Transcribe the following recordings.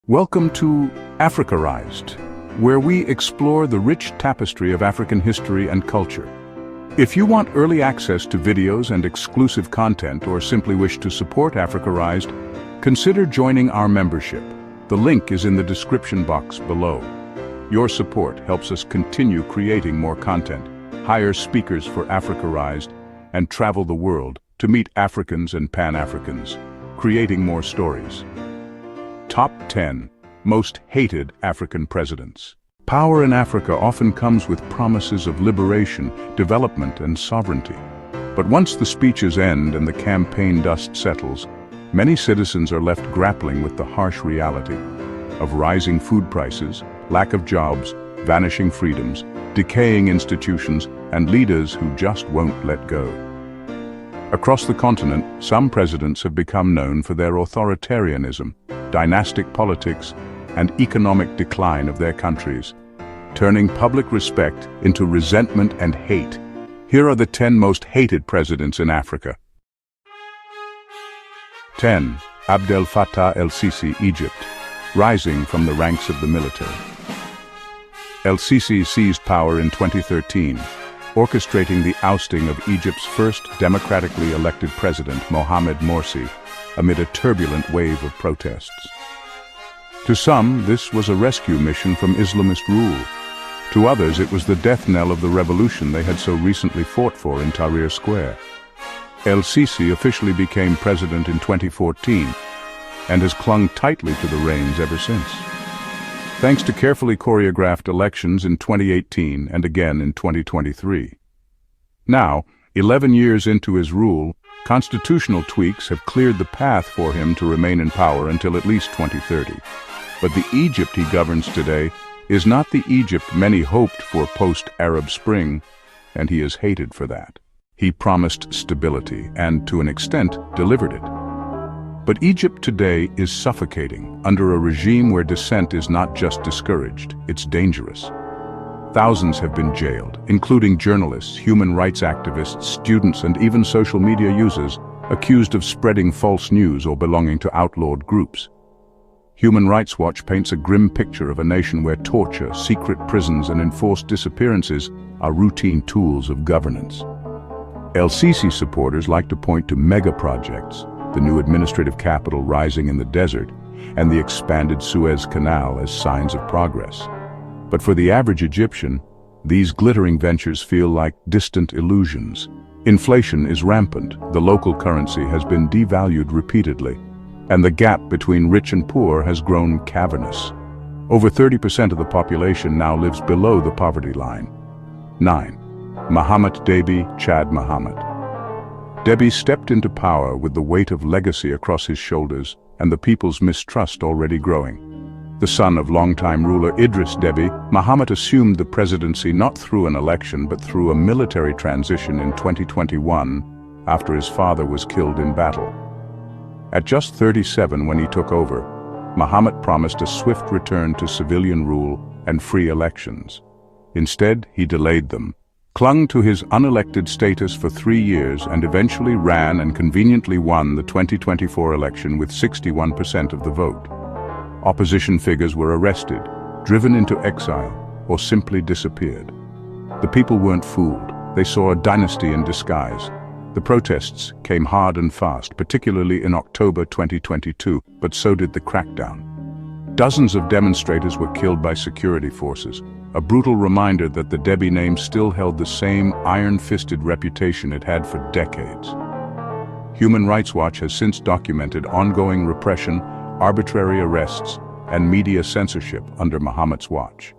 Welcome to Africarized, where we explore the rich tapestry of African history and culture. If you want early access to videos and exclusive content or simply wish to support Africarized, consider joining our membership. The link is in the description box below. Your support helps us continue creating more content, hire speakers for Africarized, and travel the world to meet Africans and Pan-Africans, creating more stories. Top 10 Most Hated African Presidents. Power in Africa often comes with promises of liberation, development, and sovereignty. But once the speeches end and the campaign dust settles, many citizens are left grappling with the harsh reality of rising food prices, lack of jobs, vanishing freedoms, decaying institutions, and leaders who just won't let go. Across the continent, some presidents have become known for their authoritarianism, dynastic politics, and economic decline of their countries, turning public respect into resentment and hate. Here are the 10 most hated presidents in Africa. 10. Abdel Fattah el-Sisi, Egypt, rising from the ranks of the military. El-Sisi seized power in 2013, orchestrating the ousting of Egypt's first democratically elected president, Mohamed Morsi, amid a turbulent wave of protests. To some, this was a rescue mission from Islamist rule. To others, it was the death knell of the revolution they had so recently fought for in Tahrir Square. El-Sisi officially became president in 2014 and has clung tightly to the reins ever since. Thanks to carefully choreographed elections in 2018 and again in 2023. Now, 11 years into his rule, constitutional tweaks have cleared the path for him to remain in power until at least 2030. But the Egypt he governs today is not the Egypt many hoped for post-Arab Spring, and he is hated for that. He promised stability and, to an extent, delivered it. But Egypt today is suffocating under a regime where dissent is not just discouraged, it's dangerous. Thousands have been jailed, including journalists, human rights activists, students, and even social media users, accused of spreading false news or belonging to outlawed groups. Human Rights Watch paints a grim picture of a nation where torture, secret prisons, and enforced disappearances are routine tools of governance. El-Sisi supporters like to point to mega projects, the new administrative capital rising in the desert, and the expanded Suez Canal as signs of progress. But for the average Egyptian, these glittering ventures feel like distant illusions. Inflation is rampant, the local currency has been devalued repeatedly, and the gap between rich and poor has grown cavernous. Over 30% of the population now lives below the poverty line. 9. Mahamat 𝒑𝒏𝙚 Chad Mahamat. 𝒑𝒏𝙚 stepped into power with the weight of legacy across his shoulders and the people's mistrust already growing. The son of longtime ruler Idris Deby, Mahamat assumed the presidency not through an election but through a military transition in 2021 after his father was killed in battle. At just 37 when he took over, Mahamat promised a swift return to civilian rule and free elections. Instead, he delayed them, clung to his unelected status for 3 years, and eventually ran and conveniently won the 2024 election with 61% of the vote. Opposition figures were arrested, driven into exile, or simply disappeared. The people weren't fooled. They saw a dynasty in disguise. The protests came hard and fast, particularly in October 2022, but so did the crackdown. Dozens of demonstrators were killed by security forces, a brutal reminder that the 𝒑𝒏𝙚 name still held the same iron-fisted reputation it had for decades. Human Rights Watch has since documented ongoing repression, arbitrary arrests, and media censorship under Mahamat's watch.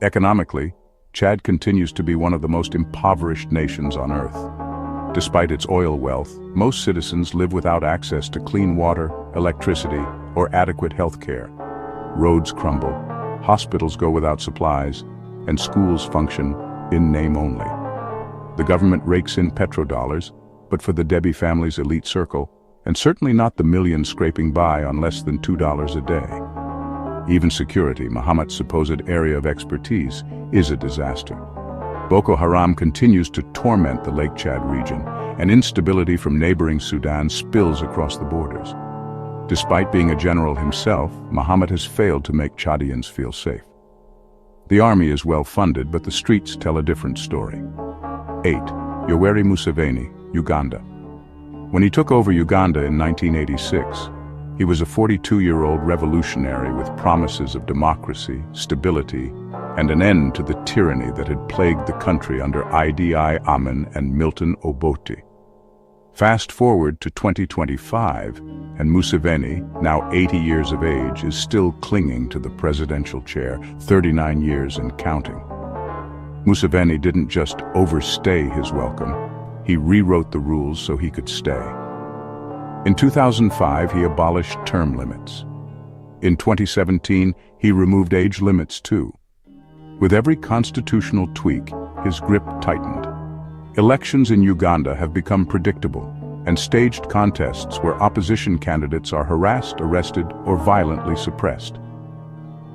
Economically, Chad continues to be one of the most impoverished nations on earth. Despite its oil wealth, most citizens live without access to clean water, electricity, or adequate health care. Roads crumble, hospitals go without supplies, and schools function in name only. The government rakes in petrodollars, but for the 𝒑𝒏𝙚 family's elite circle, and certainly not the millions scraping by on less than $2 a day. Even security, Mahamat's supposed area of expertise, is a disaster. Boko Haram continues to torment the Lake Chad region, and instability from neighboring Sudan spills across the borders. Despite being a general himself, Mohammed has failed to make Chadians feel safe. The army is well funded, but the streets tell a different story. 8. Yoweri Museveni, Uganda. When he took over Uganda in 1986, he was a 42-year-old revolutionary with promises of democracy, stability, and an end to the tyranny that had plagued the country under Idi Amin and Milton Obote. Fast forward to 2025, and Museveni, now 80 years of age, is still clinging to the presidential chair, 39 years and counting. Museveni didn't just overstay his welcome, he rewrote the rules so he could stay. In 2005, he abolished term limits. In 2017, he removed age limits too. With every constitutional tweak, his grip tightened. Elections in Uganda have become predictable, and staged contests where opposition candidates are harassed, arrested, or violently suppressed.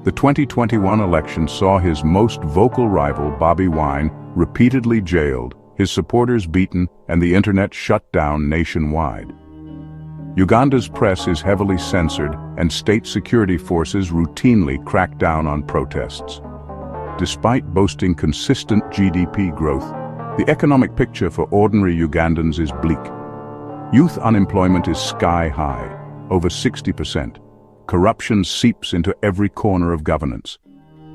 The 2021 election saw his most vocal rival, Bobi Wine, repeatedly jailed, his supporters beaten, and the internet shut down nationwide. Uganda's press is heavily censored, and state security forces routinely crack down on protests. Despite boasting consistent GDP growth, the economic picture for ordinary Ugandans is bleak. Youth unemployment is sky high, over 60%. Corruption seeps into every corner of governance.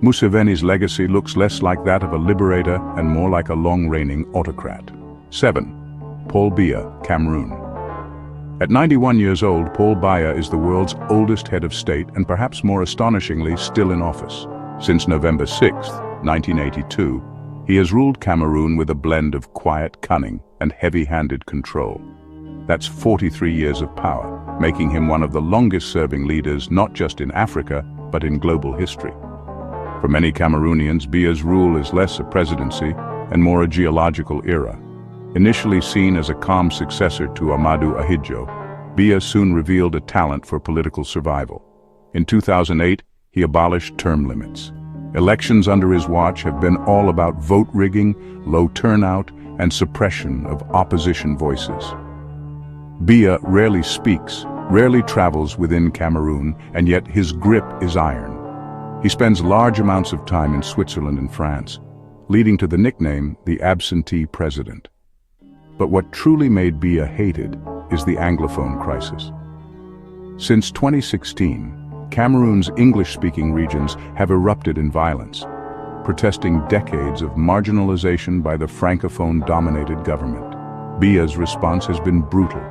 Museveni's legacy looks less like that of a liberator and more like a long-reigning autocrat. 7. Paul Biya, Cameroon. At 91 years old, Paul Biya is the world's oldest head of state and perhaps more astonishingly still in office. Since November 6, 1982, he has ruled Cameroon with a blend of quiet cunning and heavy-handed control. That's 43 years of power, making him one of the longest-serving leaders not just in Africa, but in global history. For many Cameroonians, Biya's rule is less a presidency and more a geological era. Initially seen as a calm successor to Ahmadou Ahidjo, Biya soon revealed a talent for political survival. In 2008, he abolished term limits. Elections under his watch have been all about vote rigging, low turnout, and suppression of opposition voices. Biya rarely speaks, rarely travels within Cameroon, and yet his grip is iron. He spends large amounts of time in Switzerland and France, leading to the nickname the absentee president. But what truly made Biya hated is the Anglophone crisis. Since 2016, Cameroon's English-speaking regions have erupted in violence, protesting decades of marginalization by the Francophone-dominated government. Biya's response has been brutal.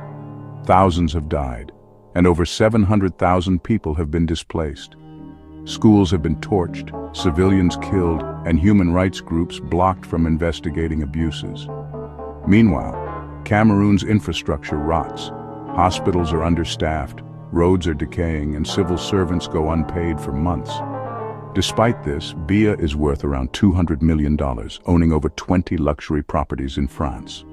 Thousands have died, and over 700,000 people have been displaced. Schools have been torched, civilians killed, and human rights groups blocked from investigating abuses. Meanwhile, Cameroon's infrastructure rots. Hospitals are understaffed, roads are decaying, and civil servants go unpaid for months. Despite this, Biya is worth around $200 million, owning over 20 luxury properties in France.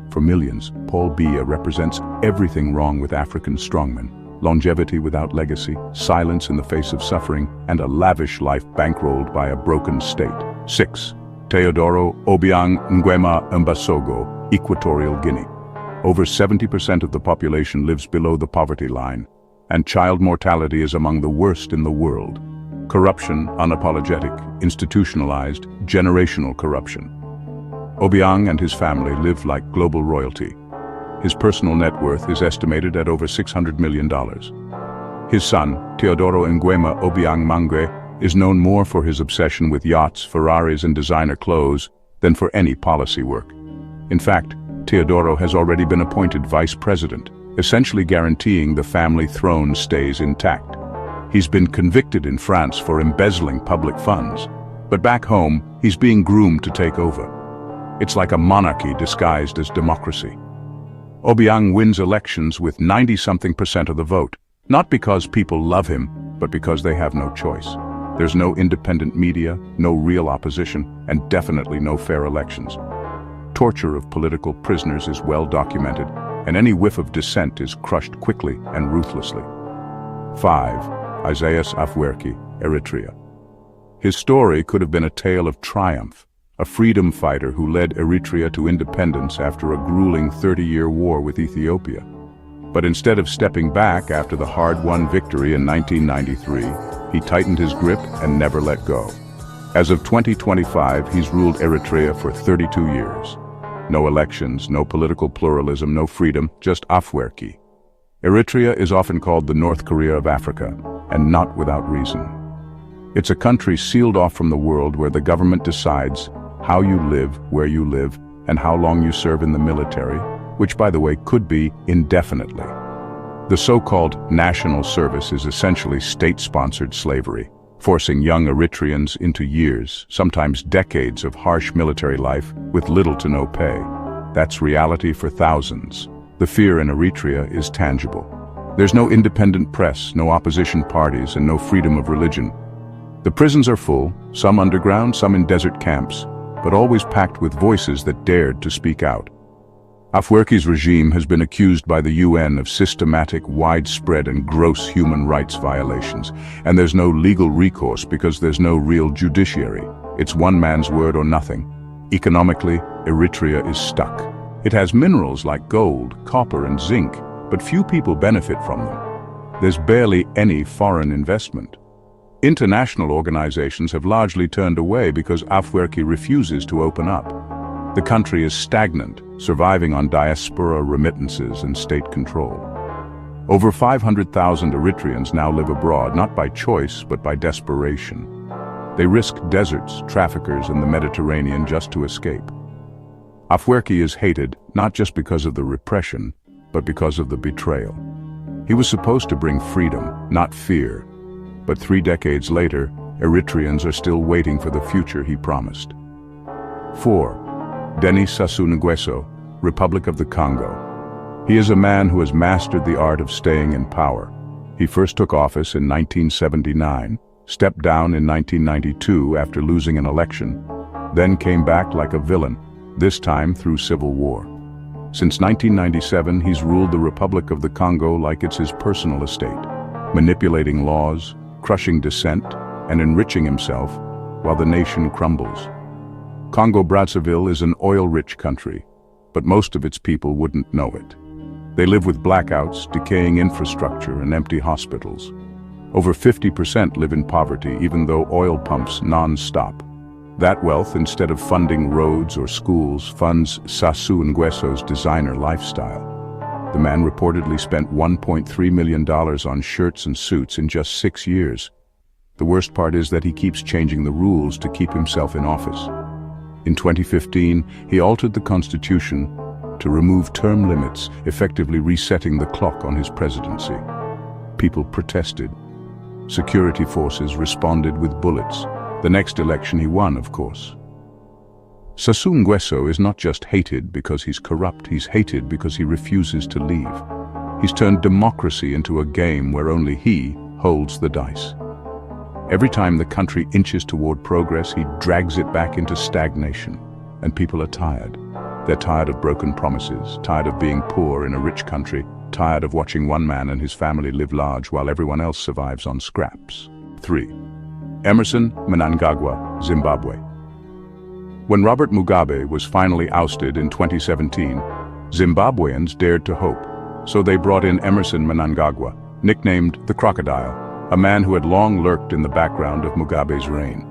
For millions, Paul Biya represents everything wrong with African strongmen: longevity without legacy, silence in the face of suffering, and a lavish life bankrolled by a broken state. 6. Teodoro Obiang Nguema Mbasogo, Equatorial Guinea. Over 70% of the population lives below the poverty line, and child mortality is among the worst in the world. Corruption, unapologetic, institutionalized, generational corruption. Obiang and his family live like global royalty. His personal net worth is estimated at over $600 million. His son, Teodoro Nguema Obiang Mangwe, is known more for his obsession with yachts, Ferraris, and designer clothes than for any policy work. In fact, Teodoro has already been appointed vice president, essentially guaranteeing the family throne stays intact. He's been convicted in France for embezzling public funds, but back home, he's being groomed to take over. It's like a monarchy disguised as democracy. Obiang wins elections with 90-something% of the vote, not because people love him, but because they have no choice. There's no independent media, no real opposition, and definitely no fair elections. Torture of political prisoners is well documented, and any whiff of dissent is crushed quickly and ruthlessly. 5. Isaias Afwerki, Eritrea. His story could have been a tale of triumph, a freedom fighter who led Eritrea to independence after a grueling 30-year war with Ethiopia. But instead of stepping back after the hard-won victory in 1993, he tightened his grip and never let go. As of 2025, he's ruled Eritrea for 32 years. No elections, no political pluralism, no freedom, just 𝒊𝒂𝒂𝒄𝙗𝒄. Eritrea is often called the North Korea of Africa, and not without reason. It's a country sealed off from the world where the government decides how you live, where you live, and how long you serve in the military, which, by the way, could be indefinitely. The so-called national service is essentially state-sponsored slavery, forcing young Eritreans into years, sometimes decades of harsh military life with little to no pay. That's reality for thousands. The fear in Eritrea is tangible. There's no independent press, no opposition parties, and no freedom of religion. The prisons are full, some underground, some in desert camps, but always packed with voices that dared to speak out. 𝒊𝒂𝒂𝒏𝒚's regime has been accused by the UN of systematic, widespread, and gross human rights violations, and there's no legal recourse because there's no real judiciary. It's one man's word or nothing. Economically, Eritrea is stuck. It has minerals like gold, copper, and zinc, but few people benefit from them. There's barely any foreign investment. International organizations have largely turned away because 𝒊𝒂𝒂𝒏𝒚 refuses to open up. The country is stagnant, surviving on diaspora remittances and state control. Over 500,000 Eritreans now live abroad, not by choice, but by desperation. They risk deserts, traffickers, and the Mediterranean just to escape. 𝒊𝒂𝒂𝒏𝒚 is hated not just because of the repression, but because of the betrayal. He was supposed to bring freedom, not fear. But 3 decades later, Eritreans are still waiting for the future he promised. 4. Denis Sassou Nguesso, Republic of the Congo. He is a man who has mastered the art of staying in power. He first took office in 1979, stepped down in 1992 after losing an election, then came back like a villain, this time through civil war. Since 1997, he's ruled the Republic of the Congo like it's his personal estate, manipulating laws, crushing dissent, and enriching himself while the nation crumbles. Congo-Brazzaville is an oil-rich country, but most of its people wouldn't know it. They live with blackouts, decaying infrastructure, and empty hospitals. Over 50% live in poverty, even though oil pumps non-stop. That wealth, instead of funding roads or schools, funds Sassou Nguesso's designer lifestyle. The man reportedly spent $1.3 million on shirts and suits in just 6 years. The worst part is that he keeps changing the rules to keep himself in office. In 2015, he altered the constitution to remove term limits, effectively resetting the clock on his presidency. People protested. Security forces responded with bullets. The next election he won, of course. Sassou Nguesso is not just hated because he's corrupt, he's hated because he refuses to leave. He's turned democracy into a game where only he holds the dice. Every time the country inches toward progress, he drags it back into stagnation. And people are tired. They're tired of broken promises, tired of being poor in a rich country, tired of watching one man and his family live large while everyone else survives on scraps. 3. Emmerson Mnangagwa, Zimbabwe. When Robert Mugabe was finally ousted in 2017, Zimbabweans dared to hope, so they brought in Emmerson Mnangagwa, nicknamed the Crocodile, a man who had long lurked in the background of Mugabe's reign.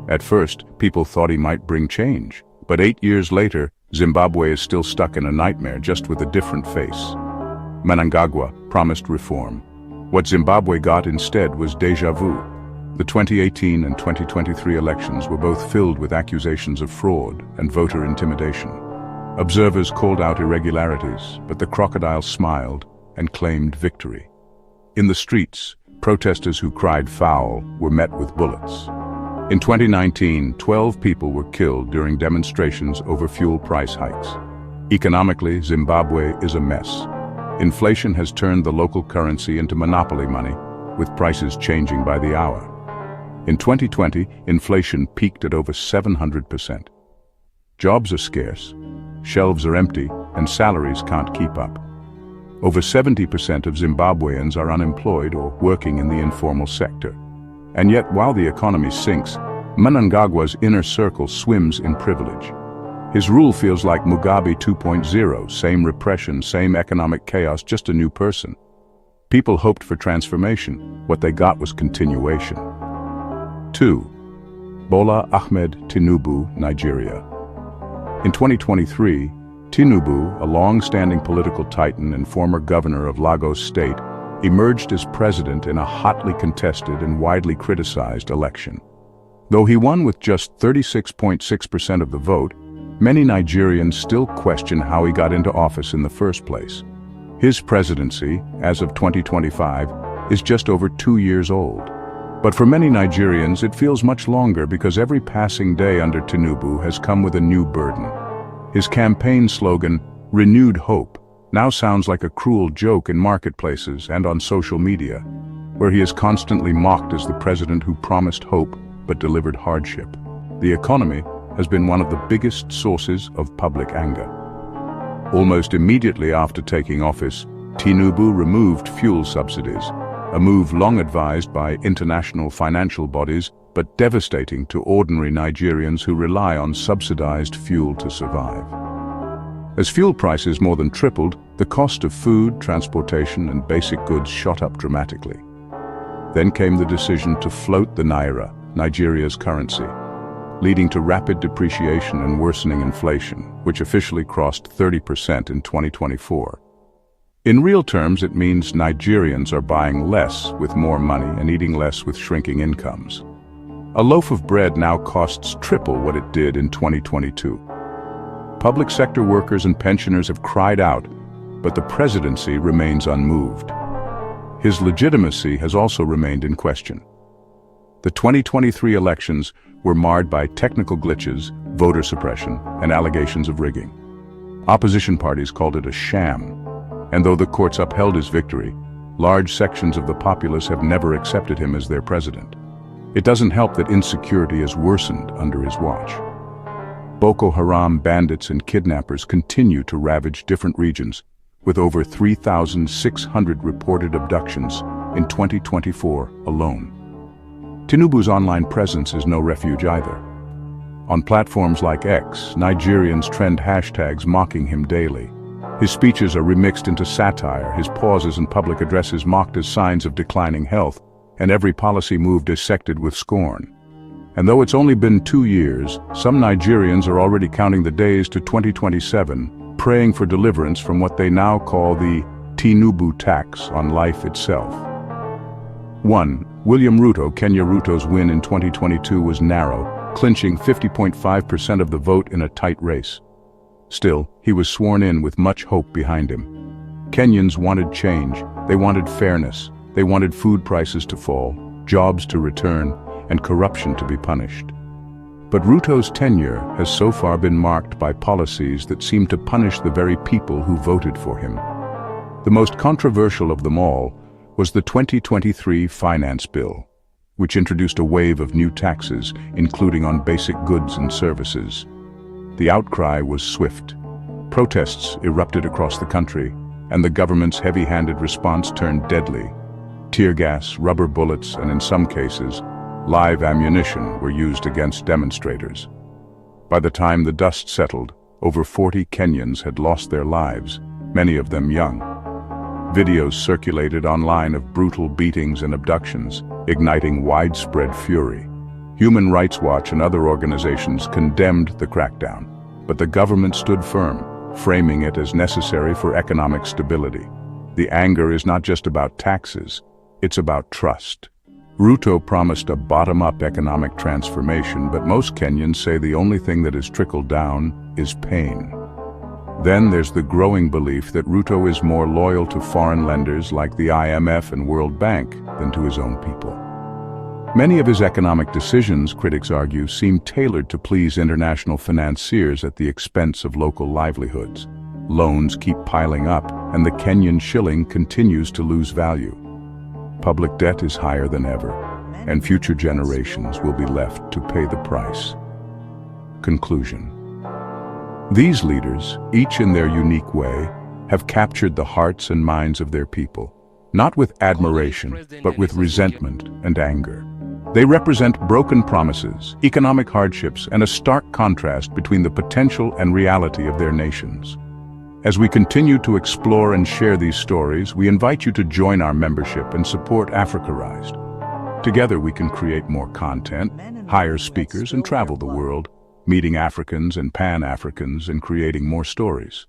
At first, people thought he might bring change, but 8 years later, Zimbabwe is still stuck in a nightmare, just with a different face. Mnangagwa promised reform. What Zimbabwe got instead was déjà vu. The 2018 and 2023 elections were both filled with accusations of fraud and voter intimidation. Observers called out irregularities, but the crocodile smiled and claimed victory. In the streets, protesters who cried foul were met with bullets. In 2019, 12 people were killed during demonstrations over fuel price hikes. Economically, Zimbabwe is a mess. Inflation has turned the local currency into monopoly money, with prices changing by the hour. In 2020, inflation peaked at over 700%. Jobs are scarce, shelves are empty, and salaries can't keep up. Over 70% of Zimbabweans are unemployed or working in the informal sector. And yet, while the economy sinks, Mnangagwa's inner circle swims in privilege. His rule feels like Mugabe 2.0, same repression, same economic chaos, just a new person. People hoped for transformation. What they got was continuation. 2. Bola Ahmed Tinubu, Nigeria. In 2023, Tinubu, a long-standing political titan and former governor of Lagos State, emerged as president in a hotly contested and widely criticized election. Though he won with just 36.6% of the vote, many Nigerians still question how he got into office in the first place. His presidency, as of 2025, is just over 2 years old. But for many Nigerians, it feels much longer because every passing day under Tinubu has come with a new burden. His campaign slogan, "Renewed Hope," now sounds like a cruel joke in marketplaces and on social media, where he is constantly mocked as the president who promised hope but delivered hardship. The economy has been one of the biggest sources of public anger. Almost immediately after taking office, Tinubu removed fuel subsidies, a move long advised by international financial bodies but devastating to ordinary Nigerians who rely on subsidized fuel to survive. As fuel prices more than tripled, the cost of food, transportation, and basic goods shot up dramatically. Then came the decision to float the naira, Nigeria's currency, leading to rapid depreciation and worsening inflation, which officially crossed 30% in 2024. In real terms, it means Nigerians are buying less with more money and eating less with shrinking incomes. A loaf of bread now costs triple what it did in 2022. Public sector workers and pensioners have cried out, but the presidency remains unmoved. His legitimacy has also remained in question. The 2023 elections were marred by technical glitches, voter suppression, and allegations of rigging. Opposition parties called it a sham, and though the courts upheld his victory, large sections of the populace have never accepted him as their president. It doesn't help that insecurity has worsened under his watch. Boko Haram bandits and kidnappers continue to ravage different regions, with over 3,600 reported abductions in 2024 alone. Tinubu's online presence is no refuge either. On platforms like X, Nigerians trend hashtags mocking him daily. His speeches are remixed into satire, his pauses and public addresses mocked as signs of declining health, and every policy move dissected with scorn. And though it's only been 2 years, some Nigerians are already counting the days to 2027, praying for deliverance from what they now call the Tinubu tax on life itself. 1. William Ruto. Kenya. Ruto's win in 2022 was narrow, clinching 50.5% of the vote in a tight race. Still, he was sworn in with much hope behind him. Kenyans wanted change, they wanted fairness, they wanted food prices to fall, jobs to return, and corruption to be punished. But Ruto's tenure has so far been marked by policies that seem to punish the very people who voted for him. The most controversial of them all was the 2023 Finance Bill, which introduced a wave of new taxes, including on basic goods and services. The outcry was swift. Protests erupted across the country, and the government's heavy-handed response turned deadly. Tear gas, rubber bullets, and in some cases, live ammunition were used against demonstrators. By the time the dust settled, over 40 Kenyans had lost their lives, many of them young. Videos circulated online of brutal beatings and abductions, igniting widespread fury. Human Rights Watch and other organizations condemned the crackdown, but the government stood firm, framing it as necessary for economic stability. The anger is not just about taxes, it's about trust. Ruto promised a bottom-up economic transformation, but most Kenyans say the only thing that has trickled down is pain. Then there's the growing belief that Ruto is more loyal to foreign lenders like the IMF and World Bank than to his own people. Many of his economic decisions, critics argue, seem tailored to please international financiers at the expense of local livelihoods. Loans keep piling up, and the Kenyan shilling continues to lose value. Public debt is higher than ever, and future generations will be left to pay the price. Conclusion. These leaders, each in their unique way, have captured the hearts and minds of their people, not with admiration, but with resentment and anger. They represent broken promises, economic hardships, and a stark contrast between the potential and reality of their nations. As we continue to explore and share these stories, we invite you to join our membership and support Africarized. Together we can create more content, hire speakers, and travel the world, meeting Africans and Pan-Africans and creating more stories.